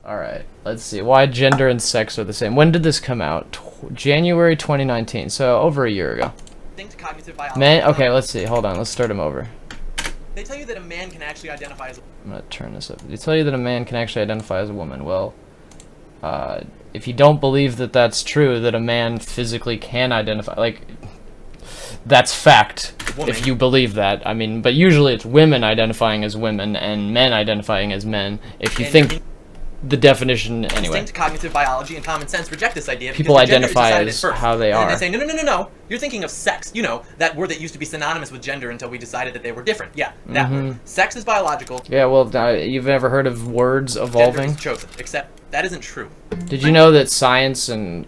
Alright, let's see. Why gender and sex are the same. When did this come out? January 2019, so over a year ago. Cognitive biology. Man, okay, let's see. Hold on, let's start him over. They tell you that a man can actually identify as... I'm gonna turn this up. They tell you that a man can actually identify as a woman. Well, if you don't believe that that's true, that a man physically can identify, like, that's fact. If you believe that. I mean, but usually it's women identifying as women and men identifying as men. If you think the definition, anyway. Instinct, cognitive biology, and common sense reject this idea. People identify as how they are. And they say, no. You're thinking of sex. You know, that word that used to be synonymous with gender until we decided that they were different. Yeah, that word. Sex is biological. Yeah, well, you've ever heard of words evolving? Gender is chosen, except that isn't true. Did you know that science and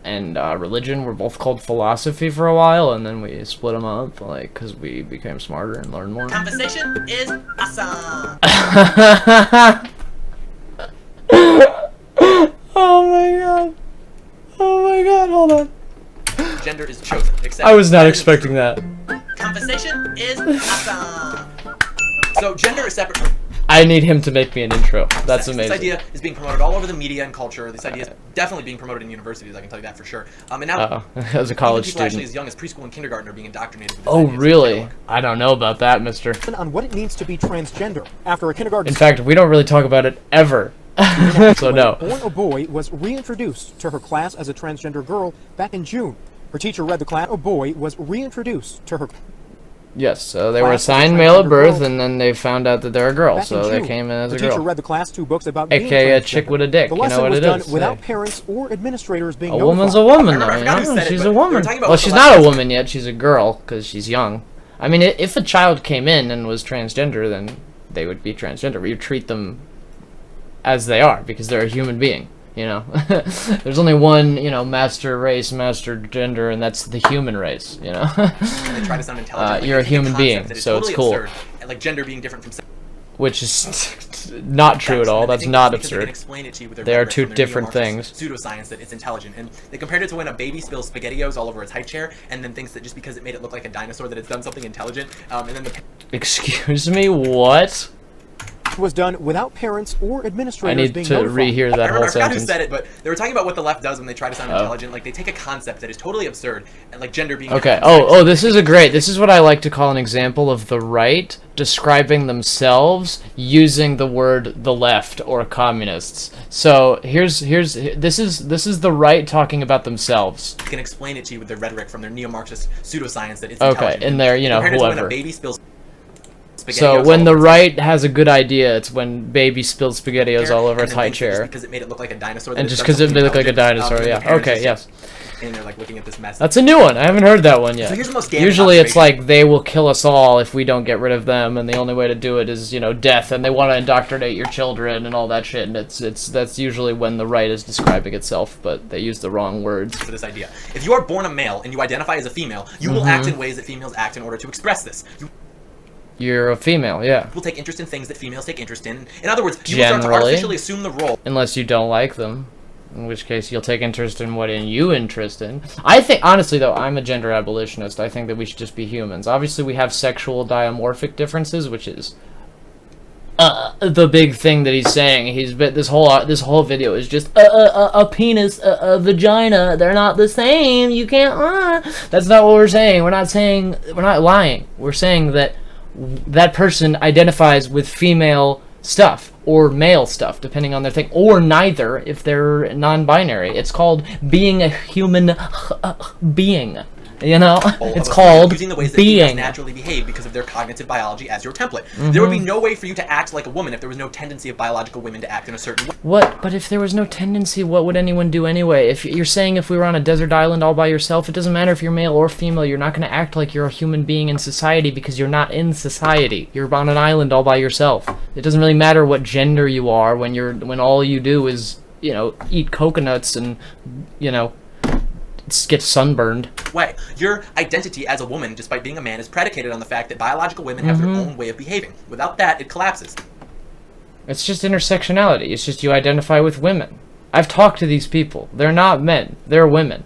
religion were both called philosophy for a while, and then we split them up, like, because we became smarter and learned more? Conversation is awesome. Oh my god. Oh my god, hold on. Gender is chosen, except I was not expecting that. Conversation is awesome. So gender is separate from... I need him to make me an intro. That's sex. amazing. This idea is being promoted all over the media and culture. This idea is definitely being promoted in universities, I can tell you that for sure. And now, as a college people student. actually as young as preschool and kindergarten are being indoctrinated with this Oh, idea. really? I don't know about that, mister. On what it means to be transgender after a kindergarten... In fact, we don't really talk about it ever. So no. Born a boy was reintroduced to her class as a transgender girl back in June. Her teacher read the class. A boy was reintroduced to her... Yes, so they were assigned male at birth, and then they found out that they're a girl, so they came in as a girl. The teacher read the class 2 books about AKA a chick with a dick, you know what it is. done without parents or administrators being A notified. woman's a woman, though, you know? She's a woman. Well, she's not a woman yet, she's a girl, because she's young. I mean, if a child came in and was transgender, then they would be transgender. You treat them as they are, because they're a human being, you know? There's only one, you know, master race, master gender, and that's the human race, you know? They try to sound intelligent. You're a human being, so it's cool. Absurd, like gender being different from sex. Which is not true at all. That's not absurd. They are two different things. Pseudoscience that it's intelligent, and they compared it to when a baby spills SpaghettiOs all over its high chair, and then thinks that just because it made it look like a dinosaur that it's done something intelligent. And then the excuse me, what? Was done without parents or administrators being notified. I need to rehear that whole sentence. I forgot who said it, but they were talking about what the left does when they try to sound intelligent. Like, they take a concept that is totally absurd, and like gender being... Okay, this is what I like to call an example of the right describing themselves using the word the left or communists. So this is the right talking about themselves. They can explain it to you with their rhetoric from their neo-Marxist pseudoscience that it's okay, intelligent. and their, you know, whoever. When a baby spills so when the right has a good idea, it's when baby spills SpaghettiOs all over its high chair. Because it made it look like a dinosaur. And just because it made it look like a dinosaur, yeah. Okay, yes. And they're like looking at this mess. That's a new one. I haven't heard that one yet. So here's the most usually it's like they will kill us all if we don't get rid of them, and the only way to do it is, you know, death, and they want to indoctrinate your children and all that shit. And that's usually when the right is describing itself, but they use the wrong words for this idea. If you are born a male and you identify as a female, you will act in ways that females act in order to express this. You're a female, yeah. Will take interest in things that females take interest in. In other words, you will start to artificially assume the role. Unless you don't like them. In which case, you'll take interest in what you interest in. I think, honestly, though, I'm a gender abolitionist. I think that we should just be humans. Obviously, we have sexual dimorphic differences, which is the big thing that he's saying. This whole video is just a penis, a vagina. They're not the same. You can't. That's not what we're saying. We're not lying. We're saying that that person identifies with female stuff or male stuff, depending on their thing, or neither if they're non-binary. It's called being a human being. You know, it's called using the ways that being. females naturally behave because of their cognitive biology as your template. There would be no way for you to act like a woman if there was no tendency of biological women to act in a certain way. What? But if there was no tendency, what would anyone do anyway? If you're saying if we were on a desert island all by yourself, it doesn't matter if you're male or female. You're not going to act like you're a human being in society because you're not in society. You're on an island all by yourself. It doesn't really matter what gender you are when all you do is, you know, eat coconuts and, you know, get sunburned. Way. Your identity as a woman, despite being a man, is predicated on the fact that biological women have their own way of behaving. Without that, it collapses. It's just intersectionality. It's just you identify with women. I've talked to these people. They're not men. They're women.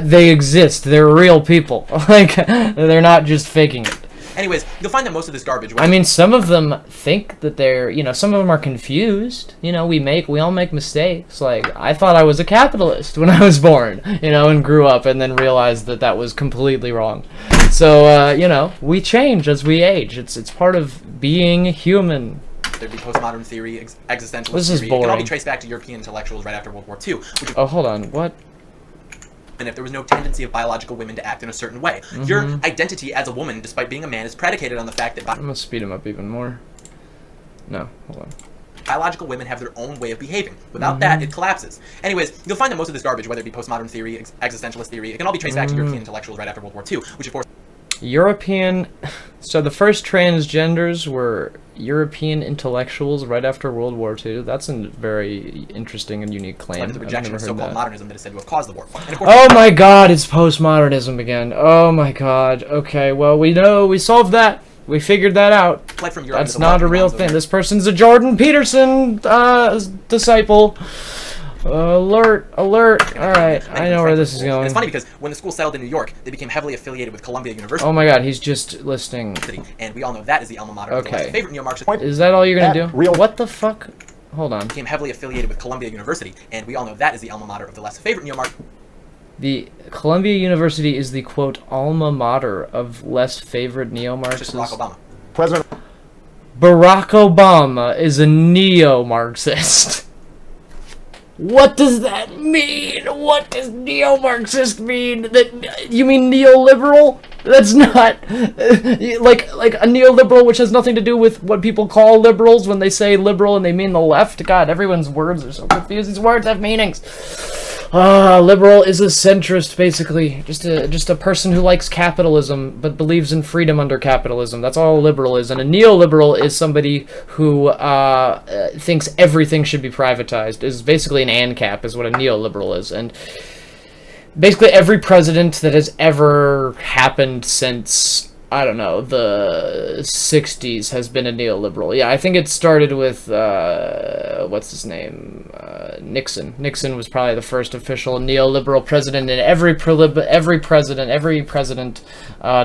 They exist. They're real people. They're not just faking it. Anyways, you'll find that most of this garbage. I mean, some of them think that they're, you know, some of them are confused. You know, we all make mistakes. Like, I thought I was a capitalist when I was born, you know, and grew up, and then realized that that was completely wrong. So, you know, we change as we age. It's part of being human. There'd be postmodern theory, existentialist This is theory. It can all be boring. traced back to European intellectuals right after World War II. Oh, hold on. What? And if there was no tendency of biological women to act in a certain way. Your identity as a woman, despite being a man, is predicated on the fact that I'm gonna speed him up even more. No, hold on. biological women have their own way of behaving. Without that, it collapses. Anyways, you'll find that most of this garbage, whether it be postmodern theory, existentialist theory, it can all be traced back to European intellectuals right after World War II, which of course... So the first transgenders were European intellectuals right after World War II. That's a very interesting and unique claim. led to the I've rejection never of heard so-called that. modernism that is said to have caused the war. And of course, Oh my god, it's postmodernism again. Oh my god. Okay, well, we solved that. We figured that out. fled from Europe That's into the not a wealthy real lands of thing. This person's a Jordan Peterson disciple. Alert. Alright, I know where this is going. It's funny because when the school settled in New York, they became heavily affiliated with Columbia University. Oh my god, he's just listing. And we all know that is the alma mater of the Okay. West's favorite neo-Marxist. Is that all you're gonna That do? real- What the fuck? Hold on. Became heavily affiliated with Columbia University, and we all know that is the alma mater of the less favorite neo-Marxist. The Columbia University is the quote alma mater of less favored neo-Marxists. Barack Obama. President Barack Obama is a neo-Marxist. What does that mean? What does neo-Marxist mean? That you mean neoliberal? That's not like a neoliberal, which has nothing to do with what people call liberals when they say liberal and they mean the left. God, everyone's words are so confused. These words have meanings. Liberal is a centrist, basically. Just a person who likes capitalism but believes in freedom under capitalism. That's all a liberal is. And a neoliberal is somebody who thinks everything should be privatized. Is basically an ANCAP is what a neoliberal is. And basically every president that has ever happened since, I don't know, the 60s has been a neoliberal. Yeah, I think it started with, what's his name? Nixon. Nixon was probably the first official neoliberal president, and every president,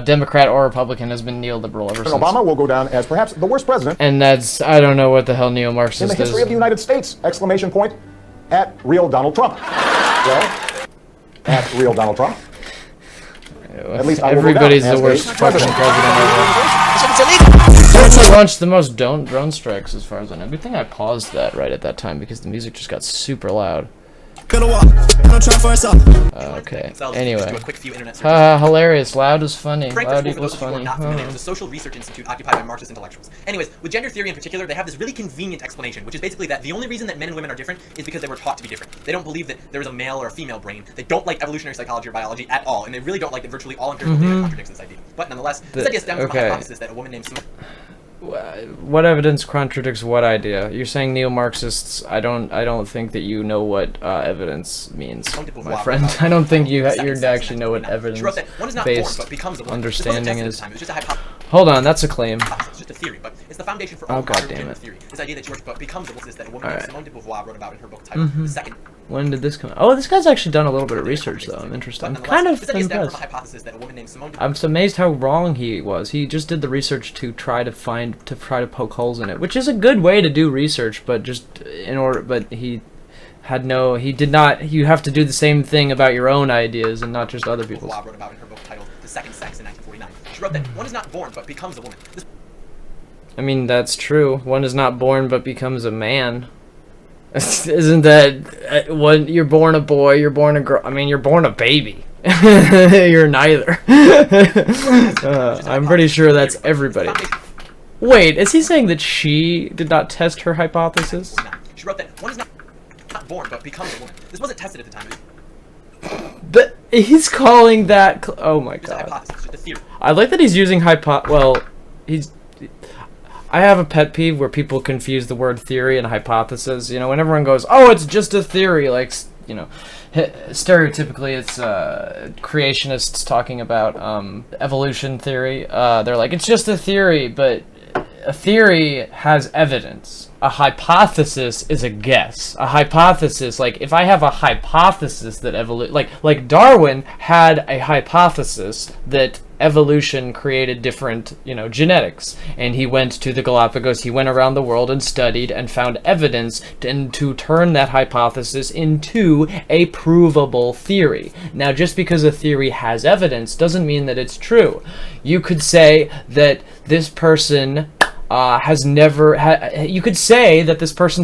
Democrat or Republican, has been neoliberal ever since. Obama will go down as perhaps the worst president And that's, I don't know what the hell in the neo-Marxist history is. of the United States! Exclamation point at real Donald Trump. Well, at real Donald Trump. At least I will go down Everybody's as the a worst fucking president. president ever. Turkey launched the most drone strikes, as far as I know. Good thing I paused that right at that time because the music just got super loud. Okay. Themselves, just Anyway. do a quick few internet searches. Hilarious. Loud is funny. Frankfurt Loud School, for equals those of you who are funny. not familiar, is a social research institute occupied by Marxist intellectuals. Anyways, with gender theory in particular, they have this really convenient explanation, which is basically that the only reason that men and women are different is because they were taught to be different. They don't believe that there is a male or a female brain. They don't like evolutionary psychology or biology at all, and they really don't like that virtually all empirical data contradicts this idea. But nonetheless, this idea stems from a hypothesis that a woman named Simone What evidence contradicts what idea? You're saying neo-Marxists. I don't think that you know what evidence means, my friend. I don't think you actually know what evidence-based understanding is. It was just a hypothesis. Hold on, that's a claim. It's just a theory, but it's the foundation for Oh, all God modern damn gender it. theory. This idea that George becomes a that a woman named Alright. Simone de Beauvoir wrote about in her book titled The Second. When did this come out? Oh, this guy's actually done a little bit of research, though. I'm interested. I'm kind of This idea stems from a impressed. hypothesis that a woman named Simone de I'm so amazed how wrong he was. He just did the research to try to poke holes in it, which is a good way to do research, but he did not. You have to do the same thing about your own ideas and not just other people's. Beauvoir wrote about in her book titled The Second Sex in 1949. She wrote that one is not born but becomes a woman. This I mean, that's true. One is not born but becomes a man. Isn't that when you're born a boy, you're born a girl? I mean, you're born a baby. You're neither. I'm pretty sure that's everybody. Wait, is he saying that she did not test her hypothesis? She wrote that one is not born but becomes a woman. This wasn't tested at the time. It But he's calling that. Oh my was a god. hypothesis, just a theory. I like that he's using I have a pet peeve where people confuse the word theory and hypothesis. You know, when everyone goes, "Oh, it's just a theory," like, you know, stereotypically it's creationists talking about evolution theory. They're like, it's just a theory, but a theory has evidence. A hypothesis is a guess. A hypothesis, like, if I have a hypothesis that like Darwin had a hypothesis that evolution created different, genetics. And he went to the Galapagos, he went around the world and studied and found evidence to turn that hypothesis into a provable theory. Now, just because a theory has evidence doesn't mean that it's true. You could say that this person has never you could say that this person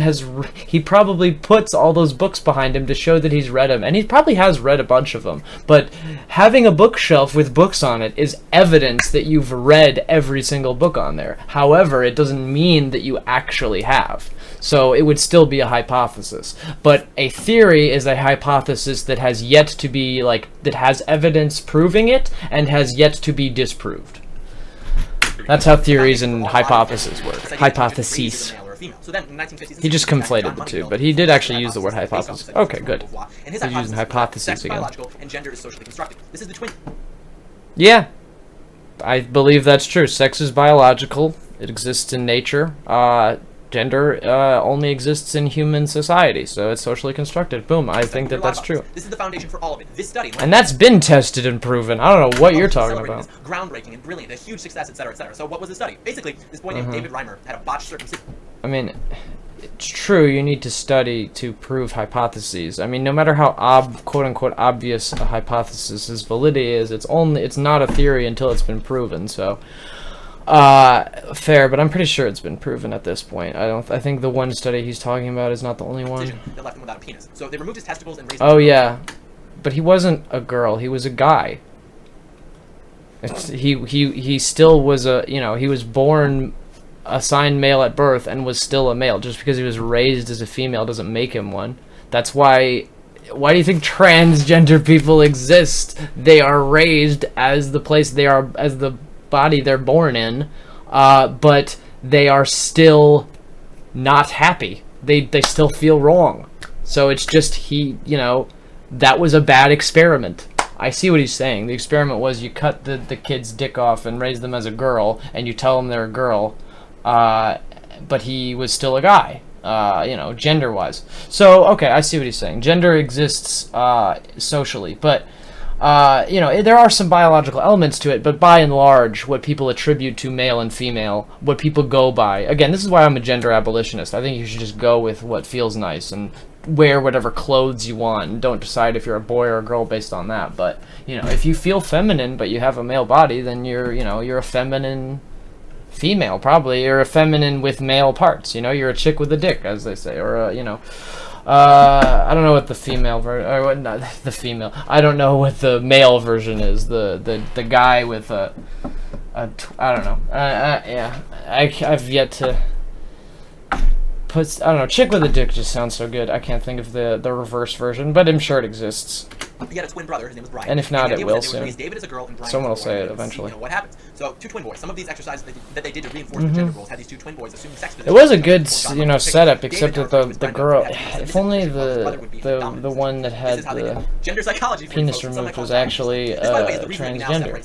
he probably puts all those books behind him to show that he's read them, and he probably has read a bunch of them, but having a bookshelf with books on it is evidence that you've read every single book on there. However, it doesn't mean that you actually have. So it would still be a hypothesis. But a theory is a hypothesis that has yet to be, that has evidence proving it and has yet to be disproved. That's how theories and hypotheses work. Hypotheses. He just conflated the two, but he did actually use the word hypothesis. Okay, good. He's using hypotheses again. And gender is socially constructed. This is the twin. Yeah, I believe that's true. Sex is biological. It exists in nature. Gender only exists in human society, so it's socially constructed. Boom, I think that that's true. This is the foundation for all of it. This study, and that's been tested and proven. I don't know what you're talking about. Groundbreaking and brilliant, a huge success, etc., etc. So what was the study? Basically, this boy named David Reimer had a botched circumcision. I mean, it's true, you need to study to prove hypotheses. I mean, no matter how quote-unquote obvious a hypothesis's validity is, it's not a theory until it's been proven, so... fair, but I'm pretty sure it's been proven at this point. I think the one study he's talking about is not the only one. That left him without a penis. So they removed his testicles and raised. Oh yeah, but he wasn't a girl. He was a guy. He still was he was born assigned male at birth and was still a male. Just because he was raised as a female doesn't make him one. That's why. Why do you think transgender people exist? They are raised as the place they are, as the body they're born in, but they are still not happy. They still feel wrong. So it's just that was a bad experiment. I see what he's saying. The experiment was you cut the kid's dick off and raise them as a girl, and you tell them they're a girl, but he was still a guy, gender-wise. So, okay, I see what he's saying. Gender exists socially, but there are some biological elements to it, but by and large, what people attribute to male and female, what people go by, again, this is why I'm a gender abolitionist. I think you should just go with what feels nice and wear whatever clothes you want, and don't decide if you're a boy or a girl based on that. But, if you feel feminine, but you have a male body, then you're a feminine female, probably. You're a feminine with male parts, you're a chick with a dick, as they say, or I don't know what the female version, or what, not the female. I don't know what the male version is. The guy with I don't know. Yeah, I've yet to put. I don't know. Chick with a dick just sounds so good. I can't think of the reverse version, but I'm sure it exists. He had a twin brother. His name was Brian. And if not, it will soon. David as a girl and Brian Someone will say it eventually. What happens? So, two twin boys. Some of these exercises that they did to reinforce the gender roles had these two twin boys assuming sex positions. It was a good, setup, except that the girl, if only the one that had the gender psychology penis removed was actually transgender.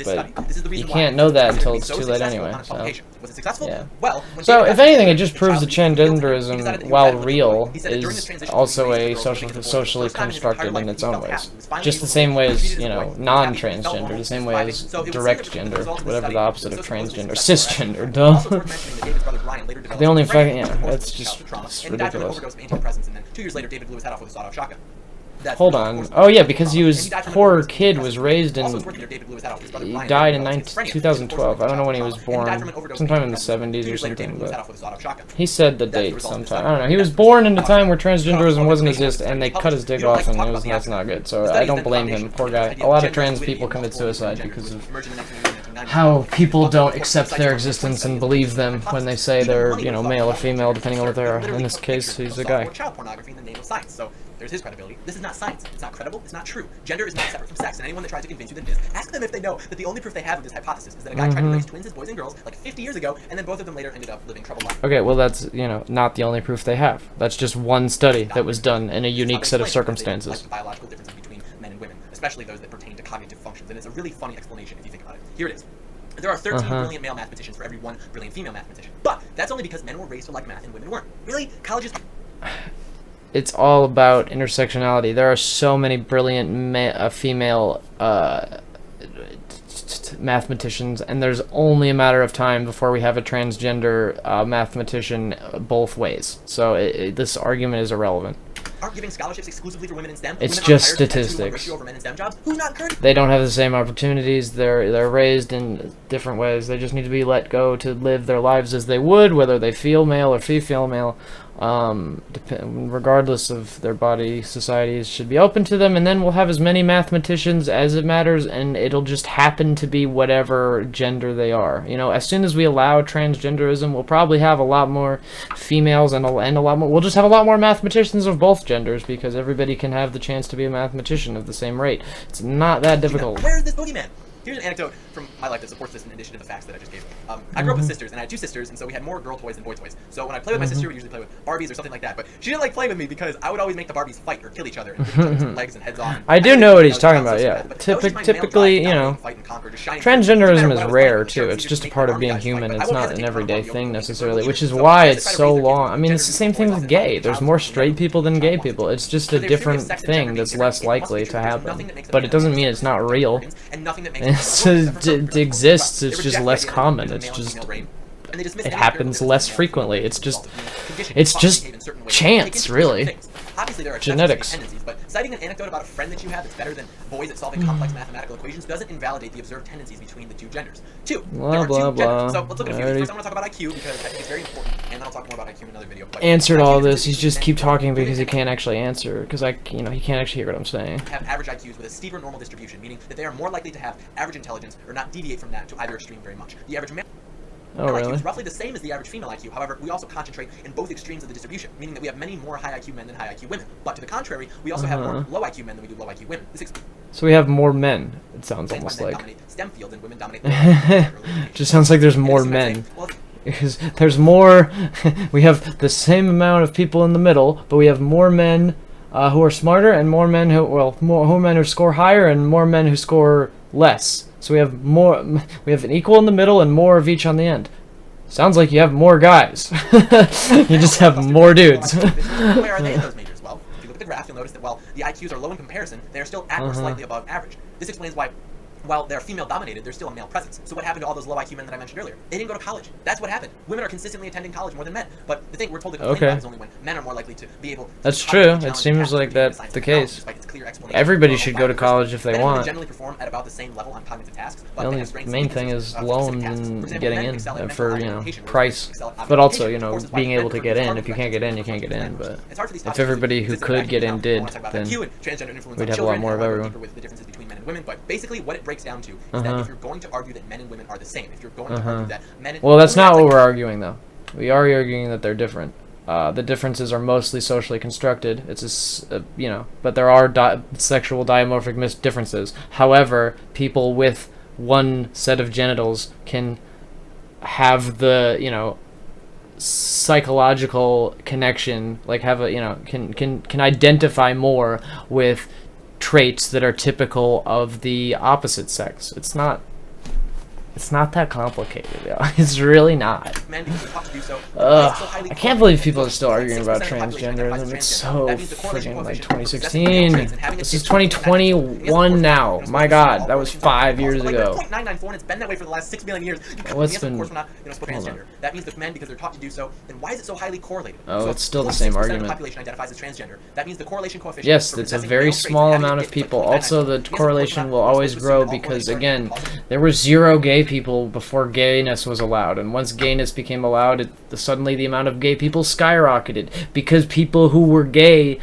But you can't know that until it's too late anyway. So. Was it successful? Yeah. Well, so if anything, it just proves that transgenderism, while real, is also a socially constructed in its own ways. Just the same way as, non-transgender, the same way as direct gender, whatever the opposite of transgender, cisgender, duh. The only fucking, that's just ridiculous. 2 years later, David blew his head off with a sawed-off shotgun. Hold on. Oh yeah, because poor kid was raised in, he died in 2012. I don't know when he was born, sometime in the 70s or something, but he said the date sometime. I don't know. He was born in a time where transgenderism wasn't exist, and they cut his dick off, and that's not good. So I don't blame him, poor guy. A lot of trans people commit suicide because of how people don't accept their existence and believe them when they say they're, male or female, depending on what they are. In this case, he's a guy. Child pornography in the name of science. So there's his credibility. This is not science. It's not credible. It's not true. Gender is not separate from sex. And anyone that tries to convince you that it is, ask them if they know that the only proof they have of this hypothesis is that a guy tried to raise twins as boys and girls like 50 years ago, and then both of them later ended up living troubled lives. Okay, well that's, not the only proof they have. That's just one study that was done in a unique set of circumstances. Like the biological differences between men and women, especially those that pertain to cognitive functions. And it's a really funny explanation if you think about it. Here it is. There are 13 brilliant male mathematicians for every 1 brilliant female mathematician. But that's only because men were raised to like math and women weren't. Really? Colleges... It's all about intersectionality. There are so many brilliant female most mathematicians, and there's only a matter of time before we have a transgender mathematician both ways. So this argument is irrelevant. Aren't giving scholarships exclusively for women in STEM? It's women just aren't hired at a 2-to-1 statistics. ratio over men in STEM jobs? Who's not encouraged? They don't have the same opportunities. They're raised in different ways. They just need to be let go to live their lives as they would, whether they feel male or female. Regardless of their body, societies should be open to them, and then we'll have as many mathematicians as it matters, and it'll just happen to be whatever gender they are. You know, as soon as we allow transgenderism, we'll probably have a lot more females and a lot more. We'll just have a lot more mathematicians of both genders, because everybody can have the chance to be a mathematician at the same rate. It's not that difficult. Where is this boogeyman? Here's an anecdote from my life that supports this in addition to the facts that I just gave. I grew up with sisters, and I had 2 sisters, and so we had more girl toys than boy toys. So when I play with my sister, we usually play with Barbies or something like that. But she didn't like playing with me because I would always make the Barbies fight or kill each other and rip each other's legs and heads off. I do know what he's talking about, yeah. Typically, you know, transgenderism is rare, too. It's just a part of being human. It's not an everyday thing, necessarily, which is why it's so long. I mean, it's the same thing with gay. There's more straight people than gay people. It's just a different thing that's less likely to happen. But it doesn't mean it's not real. It exists, it's just less common. It's just, it happens less frequently. It's just chance, really. Obviously, there are Genetics. tendencies, but citing an anecdote about a friend that you have that's better than boys at solving complex mathematical equations doesn't invalidate the observed tendencies between the 2 genders. There are 2 genders. So let's look at a few of these. First, I want to talk about IQ because I think it's very important, and then I'll talk more about IQ in another video. But answered all this. He's just keep talking because he can't actually answer, because he can't actually hear what I'm saying. Have average IQs with a steeper normal distribution, meaning that they are more likely to have average intelligence or not deviate from that to either extreme very much. The average male IQ is roughly the same as the average female IQ. However, we also concentrate in both extremes of the distribution, meaning that we have many more high IQ men than high IQ women. But to the contrary, we also have more low IQ men than we do low IQ women. So we have more men. It sounds almost like. Dominate STEM fields and women dominate. Just sounds like there's more men. Because there's more. We have the same amount of people in the middle, but we have more men who are smarter and more men more men who score higher and more men who score less. So we have an equal in the middle and more of each on the end. Sounds like you have more guys. You just have more dudes. Where are they in those majors? Well, if you look at the graph, you'll notice that while the IQs are low in comparison, they are still at or slightly above average. This explains why, while they're female-dominated, there's still a male presence. So what happened to all those low IQ men that I mentioned earlier? They didn't go to college. That's what happened. Women are consistently attending college more than men. But the thing we're told to complain about is only when men are more likely to be able to... That's true. It seems like that's the case. Everybody should go to college if they want. Generally perform at about the same level on cognitive tasks, the only main thing is loans and getting in for, price. But also, being able to get in. If you can't get in, you can't get in. But if everybody who could get in did, then we'd have a lot more of everyone. Women, but basically what it breaks down to is that if you're going to argue that men and women are the same, if you're going to argue that men and well, that's not what we're arguing, though. We are arguing that they're different. The differences are mostly socially constructed. It's but there are sexual dimorphic differences. However, people with one set of genitals can have the psychological connection, like have a can identify more with traits that are typical of the opposite sex. It's not that complicated, yeah. It's really not. I can't believe people are still arguing about transgenderism. It's so freaking like 2016. This is 2021 now. My God, that was 5 years ago. It's been that way for the last 6 million years. What's been? Of course, we're not transgender. That means that men, because they're taught to do so, then why is it so highly correlated? Oh, it's still the same argument. The population identifies as transgender. That means the correlation coefficient. Yes, it's a very small amount of people. Also, the correlation will always grow because, again, there were 0 gay people before gayness was allowed, and once gayness became allowed, suddenly the amount of gay people skyrocketed because people who were gay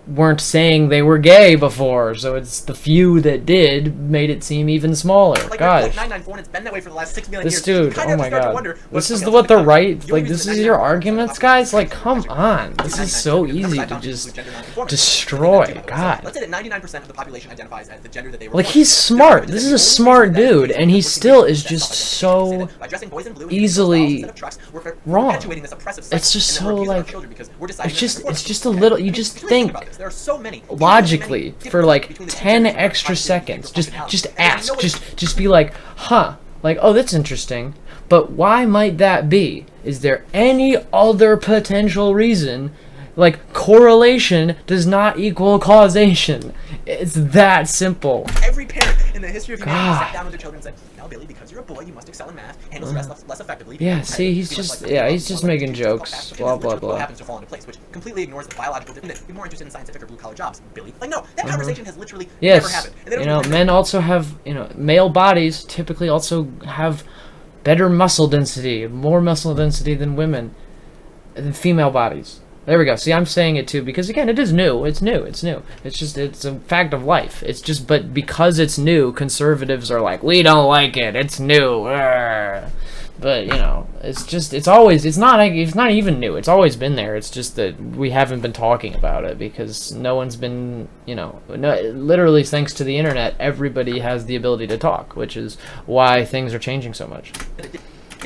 weren't saying they were gay before, so it's the few that did made it seem even smaller. Gosh, it's been that way for the last 6 million this dude, oh my God, this is what the right, like, this is your arguments, guys? Like, come on, this is so easy to just destroy. God, let's say that 99% of the population identifies as the gender that they were. Like, he's smart. This is a smart dude, and he still is just so easily wrong. It's just so, like, it's just a little, you just think there are so many logically for like 10 extra seconds. Just ask. Just be like, huh? Like, oh, that's interesting. But why might that be? Is there any other potential reason? Like, correlation does not equal causation. It's that simple. Every parent in the history of humanity sat down with their children and said, "Now, Billy, because you're a boy, you must excel in math, handle stress less effectively." Yeah, see, he's just making jokes. Blah blah blah. Happens to fall into place, which completely ignores the biological difference. Be more interested in scientific or blue-collar jobs, Billy. Like, no, that conversation has literally never happened. And you know, men also have, you know, male bodies typically also have better muscle density, more muscle density than women, than female bodies. There we go. See, I'm saying it too because, again, it is new. It's new. It's new. It's a fact of life. It's just, but because it's new, conservatives are like, we don't like it. It's new. Arrgh. But, you know, it's not even new. It's always been there. It's just that we haven't been talking about it because no one's been, you know, literally thanks to the internet, everybody has the ability to talk, which is why things are changing so much.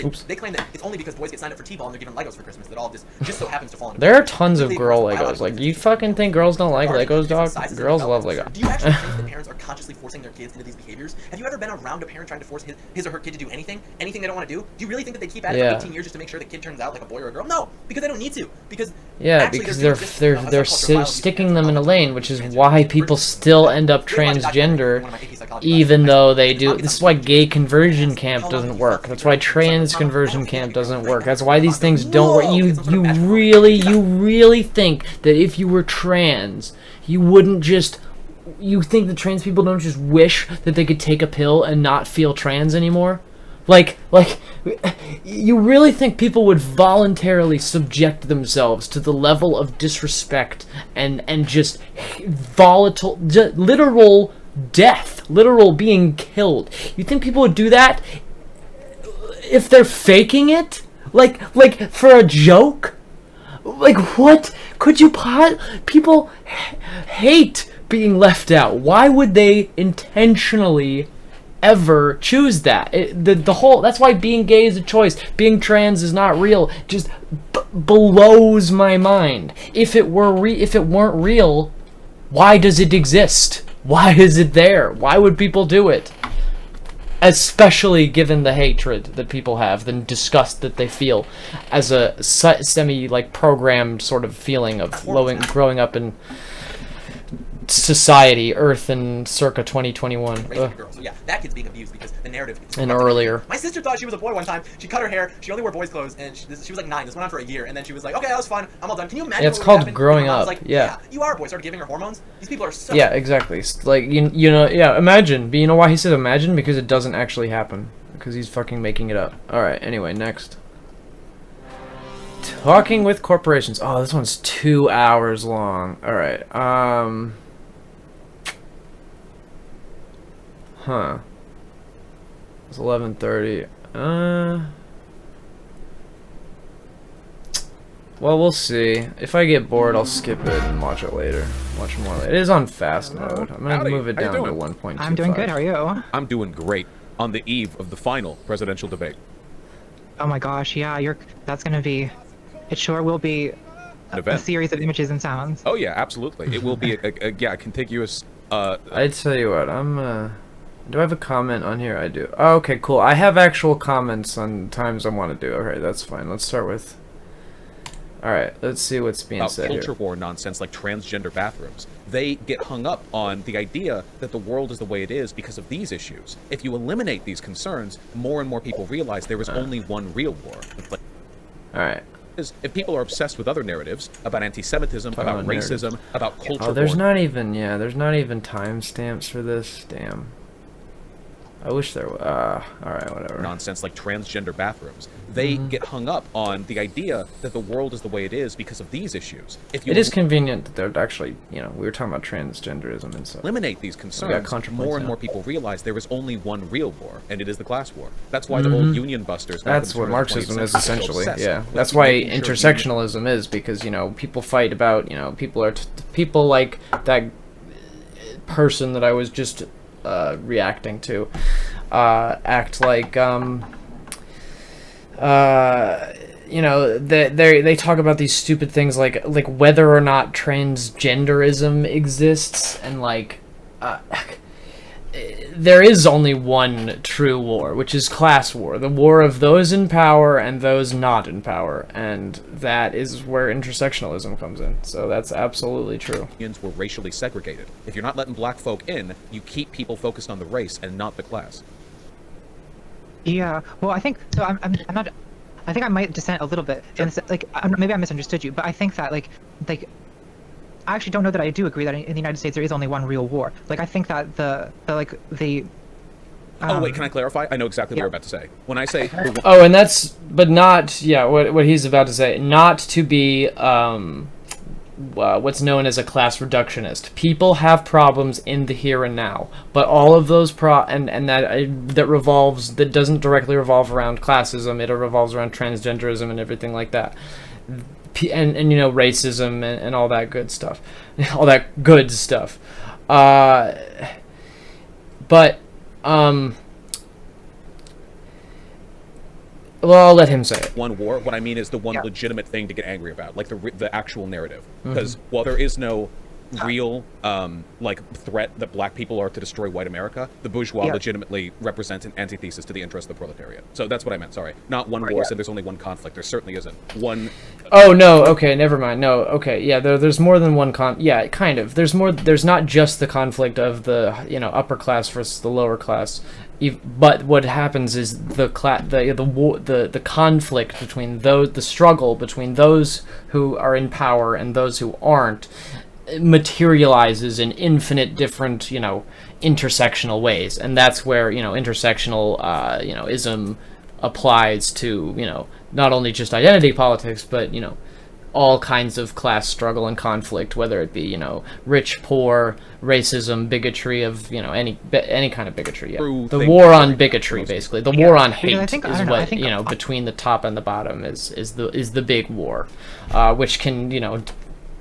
Oops. They claim that it's only because boys get signed up for T-ball and they're given Legos for Christmas that all of this just so happens to fall into There are tons of girl Legos. Like, you fucking think girls don't like Legos, dog? Girls love Legos. Do you actually think that parents are consciously forcing their kids into these behaviors? Have you ever been around a parent trying to force his or her kid to do anything they don't want to do? Do you really think that they keep at it for 18 years just to make sure the kid turns out like a boy or a girl? No, because they don't need to. Because they're sticking them in a lane, which is why people still end up transgender, even though they do. This is why gay conversion camp doesn't work. That's why trans conversion camp doesn't work. That's why these things don't work. You really think that if you were trans, you wouldn't just. You think that trans people don't just wish that they could take a pill and not feel trans anymore? Like, you really think people would voluntarily subject themselves to the level of disrespect and just volatile, literal death, literal being killed? You think people would do that if they're faking it? Like for a joke? Like, what could you people hate being left out. Why would they intentionally ever choose that? The whole, that's why being gay is a choice. Being trans is not real. Just blows my mind. If it weren't real, why does it exist? Why is it there? Why would people do it? Especially given the hatred that people have, the disgust that they feel as a semi-programmed sort of feeling of growing up in society, Earth, in circa 2021. So yeah, that kid's being abused because the narrative. And earlier. My sister thought she was a boy one time. She cut her hair. She only wore boys' clothes, and she was like 9. This went on for a year, and then she was like, "Okay, that was fun. I'm all done." Can you imagine? Yeah, it's called growing up. Like, yeah, you are a boy. Started giving her hormones. These people are so. Yeah, exactly. Like you know, yeah. Imagine. But you know why he said imagine? Because it doesn't actually happen. Because he's fucking making it up. All right. Anyway, next. Talking with corporations. Oh, this one's 2 hours long. All right. Huh. It's 11:30. Well, we'll see. If I get bored, I'll skip it and watch it later. Watch more later. It is on fast mode. I'm gonna move it down to 1.25. I'm doing good. How are you? I'm doing great. On the eve of the final presidential debate. Oh my gosh, yeah, that's gonna be. It sure will be a series of images and sounds. Oh yeah, absolutely. It will be a contiguous. I'd tell you what. Do I have a comment on here? I do. Oh, okay, cool. I have actual comments on times I want to do. Okay, that's fine. Let's start with. All right, let's see what's being said here. Culture war nonsense like transgender bathrooms. They get hung up on the idea that the world is the way it is because of these issues. If you eliminate these concerns, more and more people realize there is only one real war. All right. If people are obsessed with other narratives about anti-Semitism, about racism, about culture war. There's not even timestamps for this. Damn. I wish there were. Alright, whatever. Nonsense like transgender bathrooms. They get hung up on the idea that the world is the way it is because of these issues. It is convenient that they're actually, we were talking about transgenderism and stuff. Eliminate these concerns, more and more people realize there is only one real war, and it is the class war. That's why the whole union busters... That's what Marxism is, essentially, yeah. That's why intersectionalism is, because, people fight about, people like that person that I was just... reacting to act like they talk about these stupid things like whether or not transgenderism exists, and there is only one true war, which is class war, the war of those in power and those not in power, and that is where intersectionalism comes in. So that's absolutely true. Were racially segregated. If you're not letting black folk in, you keep people focused on the race and not the class. Yeah, well, I think so. I'm not. I think I might dissent a little bit. Sure. Like, maybe I misunderstood you, but I think that like, I actually don't know that I do agree that in the United States there is only one real war. Like, I think that the oh wait, can I clarify? I know exactly what you're about to say. When I say oh, and that's but not what he's about to say, not to be what's known as a class reductionist. People have problems in the here and now, but all of those that doesn't directly revolve around classism. It revolves around transgenderism and everything like that, and racism and all that good stuff, all that good stuff. Well, I'll let him say it. One war. What I mean is the one legitimate thing to get angry about, like the actual narrative. Because while there is no real threat that black people are to destroy white America, the bourgeois legitimately represent an antithesis to the interest of the proletariat. So that's what I meant. Sorry, not one war. So there's only one conflict. There certainly isn't one. Oh no. Okay, never mind. No. Okay. Yeah. There's more than one Yeah, kind of. There's more. There's not just the conflict of the upper class versus the lower class. But what happens is the conflict between the struggle between those who are in power and those who aren't materializes in infinite different intersectional ways, and that's where intersectional ism applies to not only just identity politics, but all kinds of class struggle and conflict, whether it be rich, poor, racism, bigotry of any kind of bigotry. Yeah, the war on bigotry, basically, the war on hate is what between the top and the bottom is the big war, which can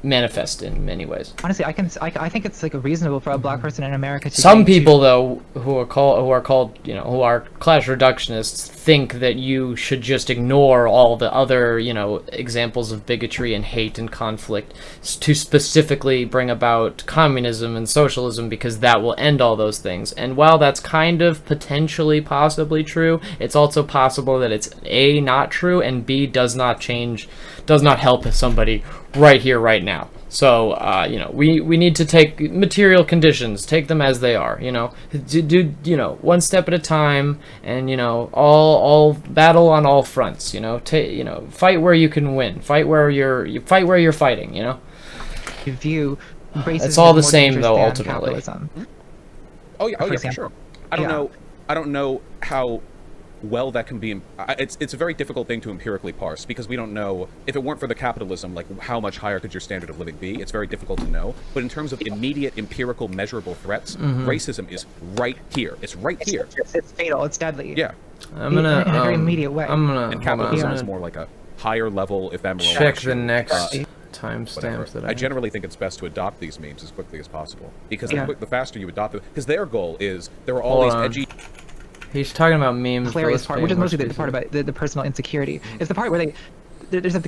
manifest in many ways. Honestly, I think it's like reasonable for a black person in America to. Some people though who are class reductionists think that you should just ignore all the other examples of bigotry and hate and conflict to specifically bring about communism and socialism, because that will end all those things. And while that's kind of potentially possibly true, it's also possible that it's A, not true, and B, does not help somebody right here, right now. So, we need to take material conditions, take them as they are, do one step at a time, and, all battle on all fronts, fight where you can win, fight where you're fighting, You view racism. It's all the same, though, ultimately. Capitalism. Oh yeah, for sure. I don't know how well that can be. It's a very difficult thing to empirically parse, because we don't know, if it weren't for the capitalism, like how much higher could your standard of living be. It's very difficult to know. But in terms of immediate empirical measurable threats, racism is right here. It's right here. It's fatal. It's deadly. Yeah. I'm gonna in a very immediate way. And capitalism is more like a higher level ephemeral. Check the next timestamp that I generally think it's best to adopt these memes as quickly as possible, because the faster you adopt them, because their goal is there are all these edgy. He's talking about memes. Hilarious part, which is mostly the part about the personal insecurity. It's the part where there's a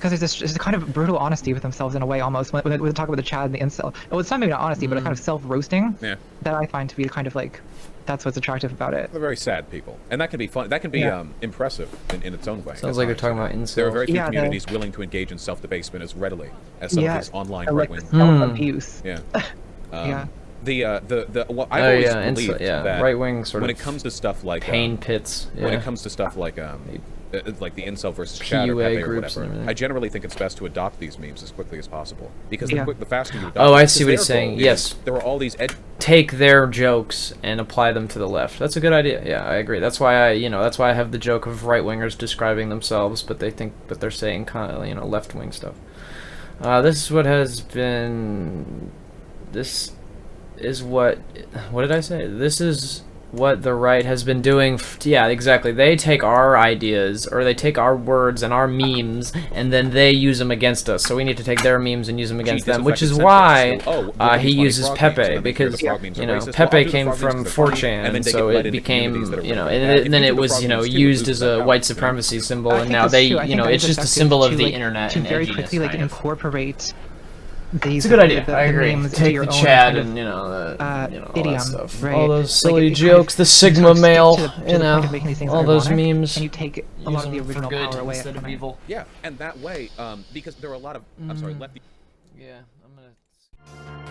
kind of brutal honesty with themselves in a way, almost, when they talk about the Chad and the incel. Well, it's not maybe not honesty, but a kind of self-roasting that I find to be kind of that's what's attractive about it. They're very sad people, and that can be fun. That can be impressive in its own way. Sounds like they're talking about incels. There are very few communities willing to engage in self-debasement as readily as some of these online right-wing self-abuse. Yeah. Yeah. Well, I've always believed that right-wing sort when of it comes to stuff like pain pits, when it comes to stuff like the incel versus Chad or Pepe or whatever, I generally think it's best to adopt these memes as quickly as possible, because the faster you adopt them, I see what he's saying. Yes, there are all these take their jokes and apply them to the left. That's a good idea. Yeah, I agree. That's why I have the joke of right-wingers describing themselves, but they're saying left-wing stuff. This is what has been. This is what did I say? This is what the right has been doing. Yeah, exactly. They take our ideas, or they take our words and our memes, and then they use them against us. So we need to take their memes and use them against them, which is why he uses Pepe, because Pepe came from 4chan, and so it became and then it was used as a white supremacy symbol, and now they it's just a symbol of the internet. To very quickly incorporate It's a good idea. I agree. names into Take your the own Chad kind of, and all that idiom, stuff, right? all those Like, silly it kind jokes, of- the you sort Sigma of stick male, to the point of making these things all those ironic, memes. and you take a lot of the original power away instead from of it. evil. Yeah, and that way, because there are a lot of, I'm sorry, lefty. Yeah, I'm gonna.